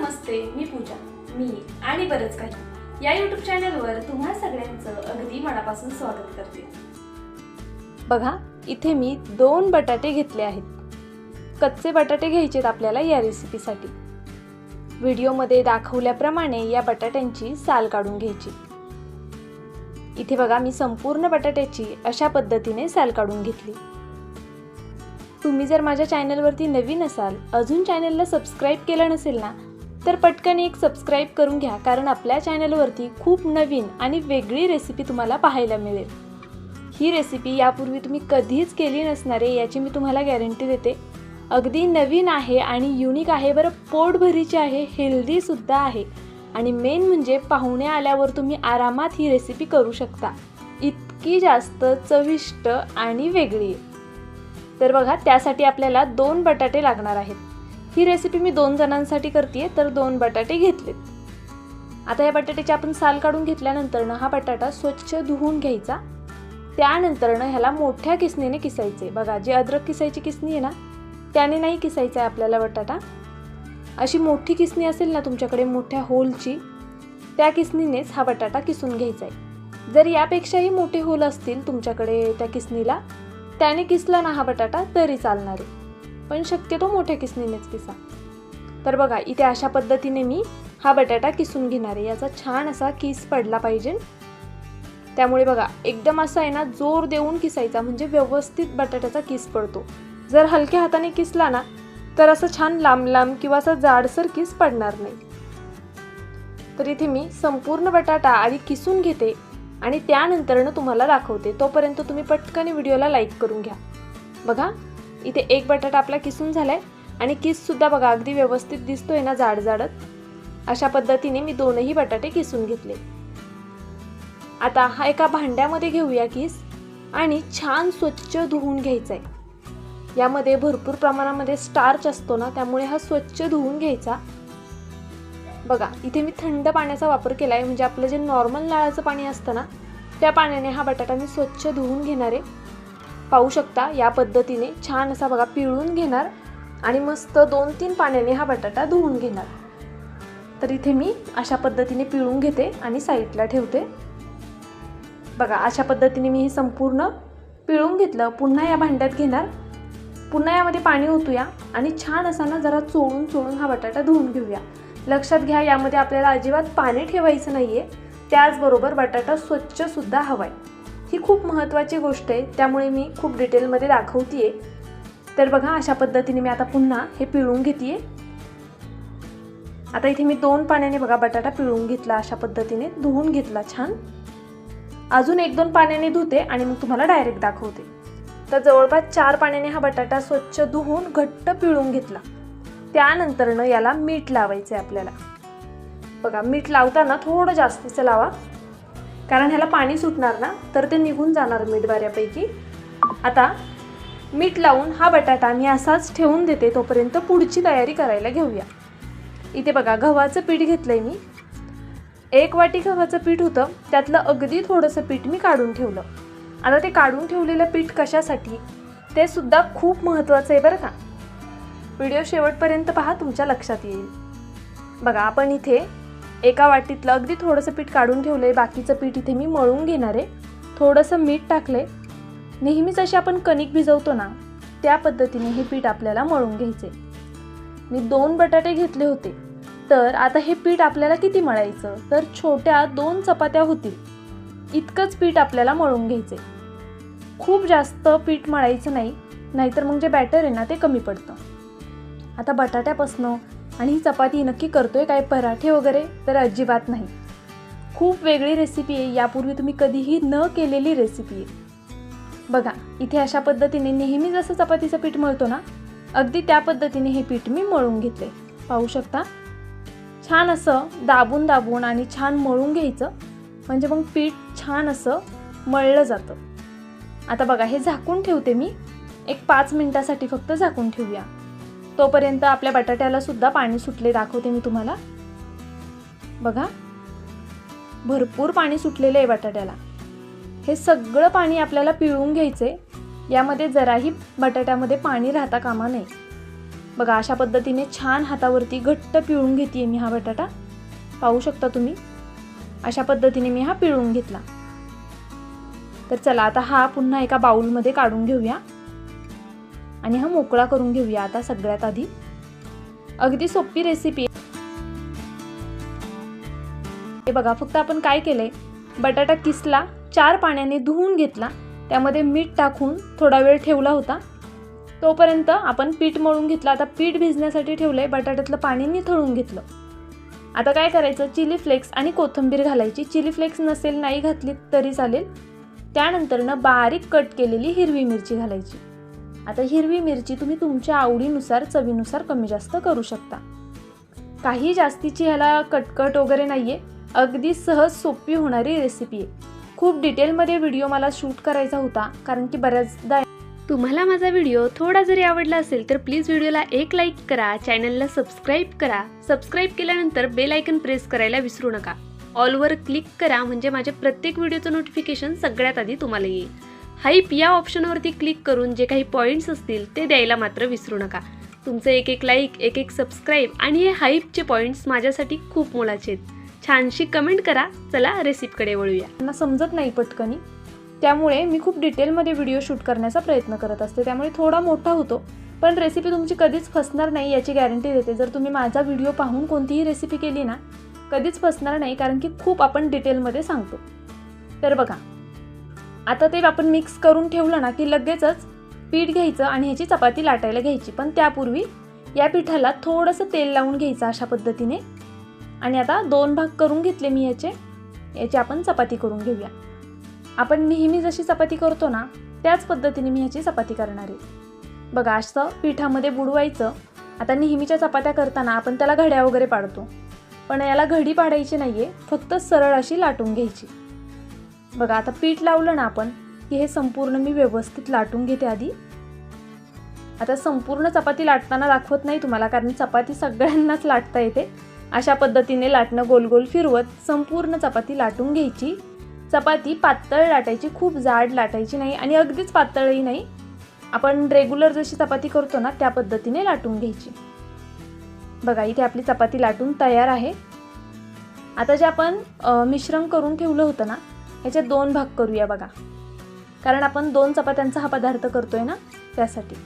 नमस्ते, मी पूजा. मी आणि बरंच काही या YouTube चॅनलवर तुम्हा सगळ्यांचं अगदी मनापासून स्वागत करते. बघा, इथे मी 2 बटाटे घेतले आहेत. कच्चे बटाटे घ्यायचेत आपल्याला या रेसिपीसाठी. व्हिडिओमध्ये दाखवल्याप्रमाणे या बटाट्यांची साल काढून घ्यायची. इथे बघा, मी संपूर्ण बटाट्याची अशा पद्धतीने साल काढून घेतली. तुम्ही जर माझ्या चॅनलवरती नवीन असाल, अजून चॅनलला सबस्क्राइब केलं नसेल ना, तर पटकन एक सबस्क्राइब करून घ्या, कारण आपल्या चॅनलवरती खूप नवीन आणि वेगळी रेसिपी तुम्हाला पाहायला मिळेल. ही रेसिपी यापूर्वी तुम्ही कधीच केली नसणार आहे, याची मी तुम्हाला गॅरंटी देते. अगदी नवीन आहे आणि युनिक आहे. बरं, पोटभरीची आहे, हेल्दी सुद्धा आहे आणि मेन म्हणजे पाहुणे आल्यावर तुम्ही आरामात ही रेसिपी करू शकता. इतकी जास्त चविष्ट आणि वेगळी आहे. तर बघा, त्यासाठी आपल्याला 2 बटाटे लागणार आहेत. ही रेसिपी मी 2 जणांसाठी करते, तर 2 बटाटे घेतलेत. आता या बटाट्याची आपण साल काढून घेतल्यानंतर हा बटाटा स्वच्छ धुवून घ्यायचा. त्यानंतर ह्याला मोठ्या किसणीने किसायचे. बघा, जी अद्रक किसायची किसणी आहे ना, त्याने नाही किसायचा आहे आपल्याला बटाटा. अशी मोठी किसणी असेल ना तुमच्याकडे, मोठ्या होलची, त्या किसणीनेच हा बटाटा किसून घ्यायचा आहे. जर यापेक्षाही मोठे होल असतील तुमच्याकडे त्या किसणीला, त्याने किसला ना हा बटाटा तरी चालणार आहे, पण शक्यतो मोठ्या किसणीनेच किसा. तर बघा, इथे अशा पद्धतीने मी हा बटाटा किसून घेणार आहे. याचा छान असा किस पडला पाहिजे. त्यामुळे बघा, एकदम असा आहे ना, जोर देऊन किसायचा, म्हणजे व्यवस्थित बटाट्याचा किस पडतो. जर हलक्या हाताने किसला ना, तर असं छान लांब लांब किंवा असं जाडसर किस पडणार नाही. तर इथे मी संपूर्ण बटाटा आधी किसून घेते आणि त्यानंतरनं तुम्हाला दाखवते. तोपर्यंत तुम्ही पटकन व्हिडिओला लाईक करून घ्या. बघा, इथे एक बटाटा आपला किसून झालाय आणि किससुद्धा बघा अगदी व्यवस्थित दिसतोय ना, जाड जाडत. अशा पद्धतीने मी 2ही बटाटे किसून घेतले. आता हा एका भांड्यामध्ये घेऊया किस आणि छान स्वच्छ धुवून घ्यायचा आहे. यामध्ये भरपूर प्रमाणामध्ये स्टार्च असतो ना, त्यामुळे हा स्वच्छ धुवून घ्यायचा. बघा, इथे मी थंड पाण्याचा वापर केला आहे, म्हणजे आपलं जे नॉर्मल नळाचं पाणी असतं ना, त्या पाण्याने हा बटाटा मी स्वच्छ धुवून घेणार आहे. पाहू शकता, या पद्धतीने छान असा बघा पिळून घेणार आणि मस्त 2-3 पाण्याने हा बटाटा धुवून घेणार. तर इथे मी अशा पद्धतीने पिळून घेते आणि साईडला ठेवते. बघा, अशा पद्धतीने मी हे संपूर्ण पिळून घेतलं. पुन्हा या भांड्यात घेणार, पुन्हा यामध्ये पाणी ओतूया आणि छान असा ना जरा चोळून चोळून हा बटाटा धुवून घेऊया. लक्षात घ्या, यामध्ये आपल्याला अजिबात पाणी ठेवायचं नाहीये. त्याचबरोबर बटाटा स्वच्छ सुद्धा हवाय. ही खूप महत्त्वाची गोष्ट आहे, त्यामुळे मी खूप डिटेलमध्ये दाखवतीये. तर बघा, अशा पद्धतीने मी आता पुन्हा हे पिळून घेते. आता इथे मी 2 पाण्याने बघा बटाटा पिळून घेतला, अशा पद्धतीने धुवून घेतला छान. अजून 1-2 पाण्याने धुते आणि मग तुम्हाला डायरेक्ट दाखवते. तर जवळपास 4 पाण्याने हा बटाटा स्वच्छ धुवून घट्ट पिळून घेतला. त्यानंतरनं याला मीठ लावायचं आहे आपल्याला. बघा, मीठ लावताना थोडं जास्तीचं लावा, कारण ह्याला पाणी सुटणार ना, तर ते निघून जाणार मीठ बऱ्यापैकी. आता मीठ लावून हा बटाटा मी असाच ठेवून देते. तोपर्यंत पुढची तयारी करायला घेऊया. इथे बघा, गव्हाचं पीठ घेतलंय मी. 1 वाटी गव्हाचं पीठ होतं, त्यातलं अगदी थोडंसं पीठ मी काढून ठेवलं. आता ते काढून ठेवलेलं पीठ कशासाठी, ते सुद्धा खूप महत्त्वाचं आहे बरं का. व्हिडिओ शेवटपर्यंत पहा, तुमच्या लक्षात येईल. बघा, आपण इथे एका वाटीतलं अगदी थोडंसं पीठ काढून ठेवलंय. बाकीचं पीठ इथे मी मळून घेणार आहे. थोडंसं मीठ टाकलंय. नेहमीच अशी आपण कणिक भिजवतो ना, त्या पद्धतीने हे पीठ आपल्याला मळून घ्यायचे. मी 2 बटाटे घेतले होते, तर आता हे पीठ आपल्याला किती मळायचं, तर छोट्या 2 चपात्या होतील इतकंच पीठ आपल्याला मळून घ्यायचे. खूप जास्त पीठ मळायचं नाही, नाहीतर मग जे बॅटर आहे ना, ते कमी पडतं. आता बटाट्यापासनं आणि ही चपाती नक्की करतोय काय पराठे वगैरे, तर अजिबात नाही. खूप वेगळी रेसिपी आहे, यापूर्वी तुम्ही कधीही न केलेली रेसिपी आहे. बघा, इथे अशा पद्धतीने नेहमी जसं चपातीचं पीठ मळतो ना, अगदी त्या पद्धतीने हे पीठ मी मळून घेतले. पाहू शकता, छान असं दाबून दाबून आणि छान मळून घ्यायचं, म्हणजे मग पीठ छान असं मळलं जातं. आता बघा, हे झाकून ठेवते मी. एक 5 मिनिटासाठी फक्त झाकून ठेवूया. तोपर्यंत आपल्या बटाट्याला सुद्धा पाणी सुटले, दाखवते मी तुम्हाला. बघा, भरपूर पाणी सुटलेलं आहे बटाट्याला. हे सगळं पाणी आपल्याला पिळून घ्यायचे. यामध्ये जराही बटाट्यामध्ये पाणी राहता कामा नये. बघा अशा पद्धतीने छान हातावरती घट्ट पिळून घेते मी हा बटाटा. पाहू शकता तुम्ही, अशा पद्धतीने मी हा पिळून घेतला. तर चला आता हा पुन्हा एका बाउलमध्ये काढून घेऊया आणि हा मोकळा करून घेऊया. आता सगळ्यात आधी अगदी सोपी रेसिपी आहे. हे बघा, फक्त आपण काय केलंय, बटाटा किसला, 4 पाण्याने धुवून घेतला, त्यामध्ये मीठ टाकून थोडा वेळ ठेवला होता. तोपर्यंत आपण पीठ मळून घेतलं. आता पीठ भिजण्यासाठी ठेवलंय, बटाट्यातलं पाणी निथळून घेतलं. आता काय करायचं, चिली फ्लेक्स आणि कोथिंबीर घालायची. चिली फ्लेक्स नसेल नाही घातली तरी चालेल. त्यानंतर बारीक कट केलेली हिरवी मिरची घालायची. आता हिरवी मिरची तुम्ही तुमच्या आवडीनुसार, चवीनुसार कमी जास्त करू शकता. काही जास्तीची ह्याला कटकट वगैरे नाहीये, अगदी सहज सोपी होणारी रेसिपी आहे. खूप डिटेलमध्ये व्हिडिओ मला शूट करायचा होता, कारण की बऱ्याचदा तुम्हाला माझा व्हिडिओ थोडा जरी आवडला असेल तर प्लीज व्हिडिओला एक लाईक करा, चॅनलला सबस्क्राईब करा. सबस्क्राईब केल्यानंतर बेल आयकन प्रेस करायला विसरू नका. ऑलवर क्लिक करा, म्हणजे माझ्या प्रत्येक व्हिडिओचं नोटिफिकेशन सगळ्यात आधी तुम्हाला येईल. हाईप या ऑप्शनवरती क्लिक करून जे काही पॉईंट्स असतील ते द्यायला मात्र विसरू नका. तुमचं एक लाईक, एक सबस्क्राईब आणि हे हाईपचे पॉईंट्स माझ्यासाठी खूप मोलाचे आहेत. छानशी कमेंट करा. चला रेसिपीकडे वळूया. त्यांना समजत नाही पटकनी, त्यामुळे मी खूप डिटेलमध्ये व्हिडिओ शूट करण्याचा प्रयत्न करत असते, त्यामुळे थोडा मोठा होतो. पण रेसिपी तुमची कधीच फसणार नाही याची गॅरंटी देते. जर तुम्ही माझा व्हिडिओ पाहून कोणतीही रेसिपी केली ना, कधीच फसणार नाही, कारण की खूप आपण डिटेलमध्ये सांगतो. तर बघा, आता ते आपण मिक्स करून ठेवलं ना की लगेचच पीठ घ्यायचं आणि ह्याची चपाती लाटायला घ्यायची. पण त्यापूर्वी या पिठाला थोडंसं तेल लावून घ्यायचं अशा पद्धतीने. आणि आता 2 भाग करून घेतले मी याची आपण चपाती करून घेऊया. आपण नेहमी जशी चपाती करतो ना त्याच पद्धतीने मी ह्याची चपाती करणार आहे. बघा, असं पिठामध्ये बुडवायचं. आता नेहमीच्या चपात्या करताना आपण त्याला घड्या वगैरे पाडतो, पण याला घडी पाडायची नाहीये, फक्त सरळ अशी लाटून घ्यायची. बघा, आता पीठ लावलं ना आपण की हे संपूर्ण मी व्यवस्थित लाटून घेते आधी. आता संपूर्ण चपाती लाटताना दाखवत नाही तुम्हाला, कारण चपाती सगळ्यांनाच लाटता येते. अशा पद्धतीने लाटणं, गोल गोल फिरवत संपूर्ण चपाती लाटून घ्यायची. चपाती पातळ लाटायची, खूप जाड लाटायची नाही आणि अगदीच पातळही नाही. आपण रेग्युलर जशी चपाती करतो ना त्या पद्धतीने लाटून घ्यायची. बघा, इथे आपली चपाती लाटून तयार आहे. आता जे आपण मिश्रण करून ठेवलं होतं ना, ह्याचे 2 भाग करूया. बघा, कारण आपण 2 चपात्यांचा हा पदार्थ करतोय ना, त्यासाठी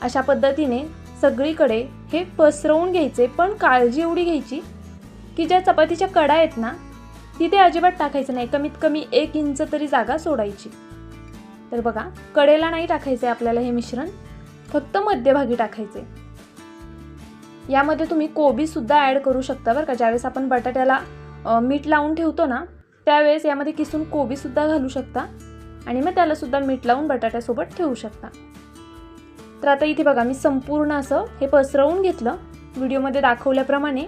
अशा पद्धतीने सगळीकडे हे पसरवून घ्यायचे. पण काळजी एवढी घ्यायची की ज्या चपातीच्या कडा आहेत ना तिथे अजिबात टाकायचं नाही. कमीत कमी 1 इंच तरी जागा सोडायची. तर बघा, कडेला नाही टाकायचे आपल्याला हे मिश्रण, फक्त मध्यभागी टाकायचे. यामध्ये तुम्ही कोबी सुद्धा ॲड करू शकता बरं का. ज्यावेळेस आपण बटाट्याला मीठ लावून ठेवतो ना त्यावेळेस यामध्ये किसून कोबी सुद्धा घालू शकता आणि मग त्याला सुद्धा मीठ लावून बटाट्यासोबत ठेवू शकता. तर आता इथे बघा, मी संपूर्ण असं हे पसरवून घेतलं. व्हिडिओमध्ये दाखवल्याप्रमाणे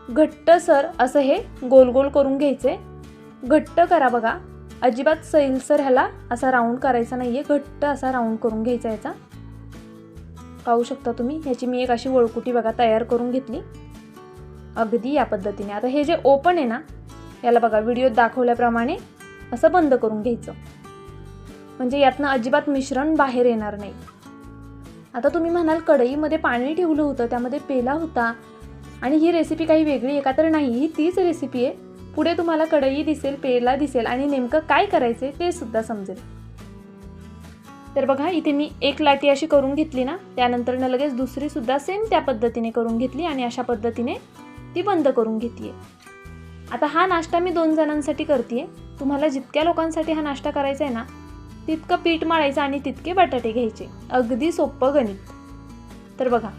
घट्टसर असं हे गोल गोल करून घ्यायचे. घट्ट करा बघा, अजिबात सैलसर ह्याला असा राऊंड करायचा नाहीये, घट्ट असा राऊंड करून घ्यायचा याचा. पाहू शकता तुम्ही, ह्याची मी एक अशी वळकुटी बघा तयार करून घेतली अगदी या पद्धतीने. आता हे जे ओपन आहे ना याला बघा व्हिडिओत दाखवल्याप्रमाणे असं बंद करून घ्यायचं, म्हणजे यातनं अजिबात मिश्रण बाहेर येणार नाही. आता तुम्ही म्हणाल कढईमध्ये पाणी ठेवलं होतं, त्यामध्ये पेला होता आणि ही रेसिपी काही वेगळी आहे का? तर नाही, ही तीच रेसिपी आहे. पुढे तुम्हाला कढई दिसेल, पेला दिसेल आणि नेमकं काय करायचे ते सुद्धा समजेल. तर बघा, इथे मी 1 लाटी अशी करून घेतली ना, त्यानंतर लगेच दुसरी सुद्धा सेम त्या पद्धतीने करून घेतली आणि अशा पद्धतीने ती बंद करून घेतली. आता हा नाश्ता मी 2 जणांसाठी करते. तुम्हाला जितक्या लोकांसाठी हा नाश्ता करायचा आहे ना तितकं पीठ मळायचं आणि तितके बटाटे घ्यायचे. अगदी सोपं गणित. तर बघा,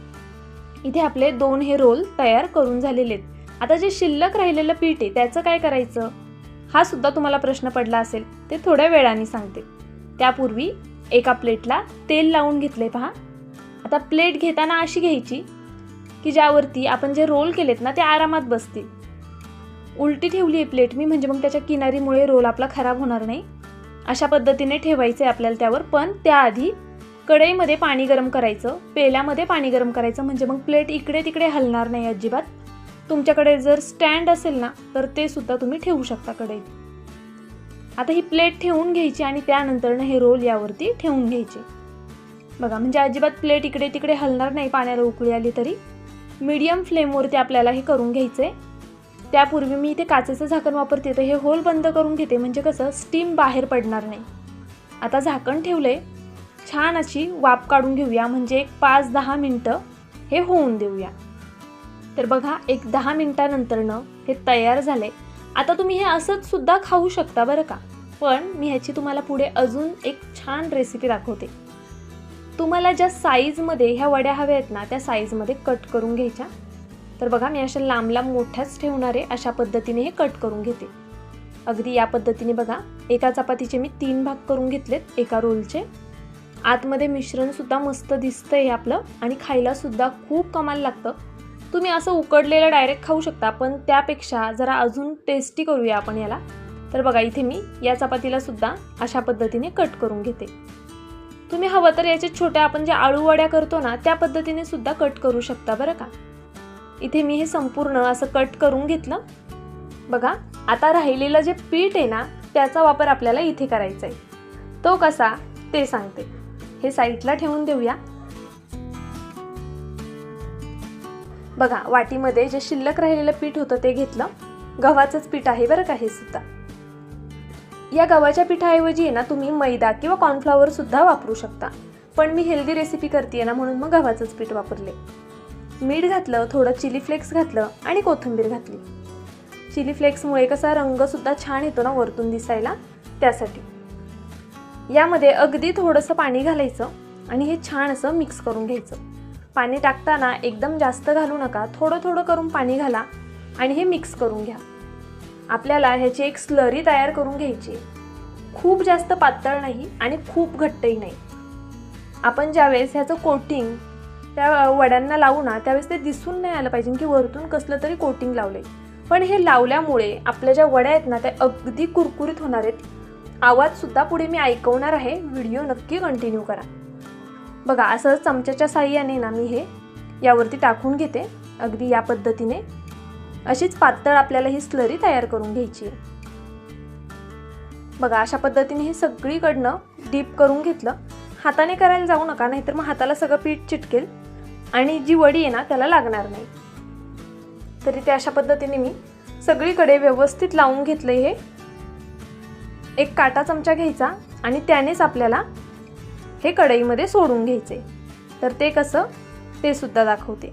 इथे आपले 2 हे रोल तयार करून झालेले आहेत. आता जे शिल्लक राहिलेलं पीठ आहे त्याचं काय करायचं, हा सुद्धा तुम्हाला प्रश्न पडला असेल, ते थोड्या वेळाने सांगते. त्यापूर्वी एका प्लेटला तेल लावून घेतले पहा. आता प्लेट घेताना अशी घ्यायची की ज्यावरती आपण जे रोल केलेत ना ते आरामात बसतील. उलटी ठेवली आहे प्लेट मी, म्हणजे मग त्याच्या किनारीमुळे रोल आपला खराब होणार नाही. अशा पद्धतीने ठेवायचं आहे आपल्याला त्यावर. पण त्याआधी कढईमध्ये पाणी गरम करायचं, पेल्यामध्ये पाणी गरम करायचं, म्हणजे मग प्लेट इकडे तिकडे हलणार नाही अजिबात. तुमच्याकडे जर स्टँड असेल ना तर ते सुद्धा तुम्ही ठेवू शकता कढईत. आता ही प्लेट ठेवून घ्यायची आणि त्यानंतर हे रोल यावरती ठेवून घ्यायचे. बघा, म्हणजे अजिबात प्लेट इकडे तिकडे हलणार नाही पाण्याला उकळी आली तरी. मीडियम फ्लेमवरती आपल्याला हे करून घ्यायचं आहे. त्यापूर्वी मी इथे काचेचं झाकण वापरते, तर हे होल बंद करून घेते, म्हणजे कसं स्टीम बाहेर पडणार नाही. आता झाकण ठेवले, छान अशी वाफ काढून घेऊया, म्हणजे एक 5-10 मिनटं हे होऊन देऊया. तर बघा, एक 10 मिनटानंतरनं हे तयार झाले. आता तुम्ही हे असंच सुद्धा खाऊ शकता बरं का, पण मी ह्याची तुम्हाला पुढे अजून एक छान रेसिपी दाखवते. तुम्हाला ज्या साईजमध्ये ह्या वड्या हव्या आहेत ना, त्या साईजमध्ये कट करून घ्यायच्या. तर बघा, मी अशा लांब लांब मोठ्याच ठेवणार आहे, अशा पद्धतीने हे कट करून घेते. अगदी या पद्धतीने बघा, एका चपातीचे मी 3 भाग करून घेतलेत एका रोलचे. आतमध्ये मिश्रणसुद्धा मस्त दिसतंय हे आपलं, आणि खायलासुद्धा खूप कमाल लागतं. तुम्ही असं उकडलेलं डायरेक्ट खाऊ शकता, पण त्यापेक्षा जरा अजून टेस्टी करूया आपण याला. तर बघा, इथे मी या चपातीला सुद्धा अशा पद्धतीने कट करून घेते. तुम्ही हवं तर याचे छोट्या आपण जे आळू वड्या करतो ना, त्या पद्धतीने सुद्धा कट करू शकता बरं का. इथे मी हे संपूर्ण असं कट करून घेतलं. बघा, आता राहिलेलं जे पीठ आहे ना, त्याचा वापर आपल्याला इथे करायचा आहे. तो कसा ते सांगते. हे साईडला ठेवून देऊया. बघा, वाटीमध्ये जे शिल्लक राहिलेलं पीठ होतं ते घेतलं. गव्हाचंच पीठ आहे बरं का हे सुद्धा. या गव्हाच्या पिठाऐवजी आहे ना, तुम्ही मैदा किंवा कॉर्नफ्लॉवर सुद्धा वापरू शकता, पण मी हेल्दी रेसिपी करते ना, म्हणून मग गव्हाचंच पीठ वापरले. मीठ घातलं, थोडं चिली फ्लेक्स घातलं आणि कोथिंबीर घातली. चिली फ्लेक्समुळे कसा रंगसुद्धा छान येतो ना वरतून दिसायला, त्यासाठी. यामध्ये अगदी थोडंसं पाणी घालायचं आणि हे छान असं मिक्स करून घ्यायचं. पाणी टाकताना एकदम जास्त घालू नका, थोडं थोडं करून पाणी घाला आणि हे मिक्स करून घ्या. आपल्याला ह्याची एक स्लरी तयार करून घ्यायची. खूप जास्त पातळ नाही आणि खूप घट्टही नाही. आपण ज्यावेळेस ह्याचं कोटिंग त्या वड्यांना लावू ना, त्यावेळेस ते दिसून नाही आलं पाहिजे की वरतून कसलं तरी कोटिंग लावलंय. पण हे लावल्यामुळे आपल्या ज्या वड्या आहेत ना, त्या अगदी कुरकुरीत होणार आहेत. आवाजसुद्धा पुढे मी ऐकवणार आहे, व्हिडिओ नक्की कंटिन्यू करा. बघा, असं चमच्याच्या साहाय्याने ना मी हे यावरती टाकून घेते. अगदी या पद्धतीने अशीच पातळ आपल्याला ही स्लरी तयार करून घ्यायची आहे. बघा, अशा पद्धतीने हे सगळीकडनं डीप करून घेतलं. हाताने करायला जाऊ नका, नाहीतर मग हाताला सगळं पीठ चिटकेल आणि जी वडी आहे ना त्याला लागणार नाही. तरी ते अशा पद्धतीने मी सगळीकडे व्यवस्थित लावून घेतलंय. हे एक काटा चमचा घ्यायचा आणि त्यानेच आपल्याला हे कढईमध्ये सोडून घ्यायचे. तर ते कसं ते सुद्धा दाखवते.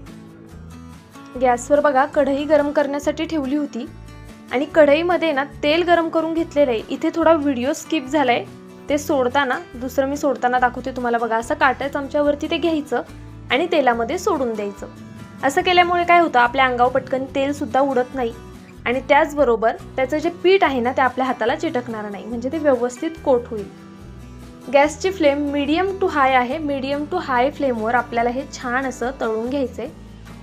गॅसवर बघा, कढई गरम करण्यासाठी ठेवली होती आणि कढईमध्ये ना तेल गरम करून घेतलेलं आहे. इथे थोडा व्हिडिओ स्किप झालाय, ते सोडताना दुसरं मी सोडताना दाखवते तुम्हाला. बघा, असं काट्या चमच्यावरती ते घ्यायचं आणि तेलामध्ये सोडून द्यायचं. असं केल्यामुळे काय होतं, आपल्या अंगावर पटकन तेल सुद्धा उडत नाही आणि त्याचबरोबर त्याचं जे पीठ आहे ना, ते आपल्या हाताला चिटकणार नाही, म्हणजे ते व्यवस्थित कोट होईल. गॅसची फ्लेम मीडियम टू हाय आहे. मीडियम टू हाय फ्लेमवर आपल्याला हे छान असं तळून घ्यायचंय.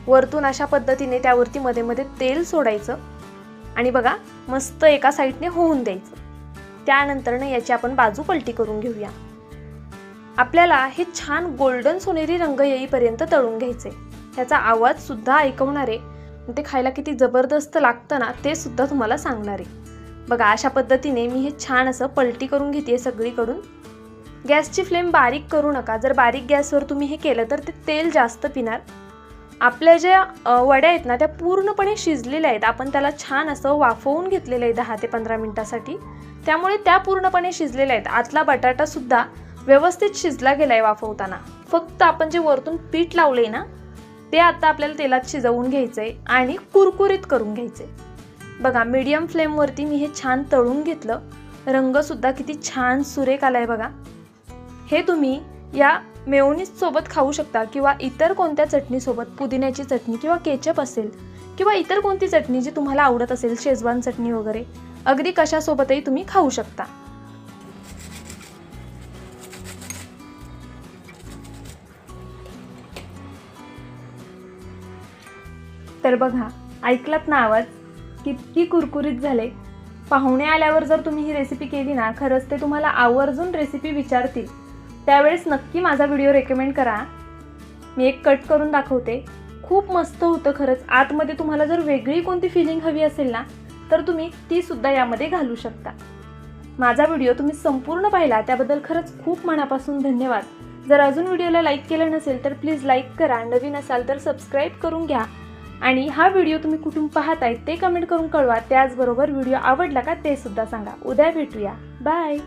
वरतून अशा पद्धतीने त्यावरती मध्ये मध्ये तेल सोडायचं आणि बघा, मस्त एका साईडने होऊन द्यायचं. त्यानंतर याची आपण बाजू पलटी करून घेऊया. आपल्याला हे छान गोल्डन सोनेरी रंग येईपर्यंत तळून घ्यायचे. त्याचा आवाज सुद्धा ऐकवणार आहे, ते खायला किती जबरदस्त लागतं ना, ते सुद्धा तुम्हाला सांगणार आहे. बघा, अशा पद्धतीने मी हे छान असं पलटी करून घेते सगळीकडून. गॅसची फ्लेम बारीक करू नका. जर बारीक गॅसवर तुम्ही हे केलं तर ते तेल जास्त पिणार. आपल्या ज्या वड्या आहेत ना, त्या पूर्णपणे शिजलेल्या आहेत. आपण त्याला छान असं वाफवून घेतलेलं आहे 10 ते 15 मिनिटासाठी, त्यामुळे त्या पूर्णपणे शिजलेल्या आहेत. आतला बटाटा सुद्धा व्यवस्थित शिजला गेलाय वाफवताना. फक्त आपण जे वरतून पीठ लावले ना, ते आता आपल्याला तेलात शिजवून घ्यायचंय आणि कुरकुरीत करून घ्यायचंय. बघा, मीडियम फ्लेमवरती मी हे छान तळून घेतलं. रंग सुद्धा किती छान सुरेख आलाय बघा. हे तुम्ही या मेयोनीज सोबत खाऊ शकता किंवा इतर कोणत्या चटणीसोबत, पुदिन्याची चटणी किंवा केचप असेल किंवा इतर कोणती चटणी जी तुम्हाला आवडत असेल, शेजवान चटणी वगैरे, अगदी कशासोबतही तुम्ही खाऊ शकता. तर बघा, ऐकलात ना आवाज, किती कुरकुरीत झाले. पाहुणे आल्यावर जर तुम्ही ही रेसिपी केली ना, खरंच ते तुम्हाला आवर्जून रेसिपी विचारतील. त्यावेळेस नक्की माझा व्हिडिओ रेकमेंड करा. मी एक कट करून दाखवते. खूप मस्त होतं खरंच. आतमध्ये तुम्हाला जर वेगळी कोणती फिलिंग हवी असेल ना, तर तुम्ही ती सुद्धा यामध्ये घालू शकता. माझा व्हिडिओ तुम्ही संपूर्ण पाहिला त्याबद्दल खरंच खूप मनापासून धन्यवाद. जर अजून व्हिडिओला लाईक केलं नसेल तर प्लीज लाईक करा, नवीन असाल तर सबस्क्राईब करून घ्या आणि हा व्हिडिओ तुम्ही कुठून पाहताय ते कमेंट करून कळवा. त्याचबरोबर व्हिडिओ आवडला का ते सुद्धा सांगा. उद्या भेटूया. बाय.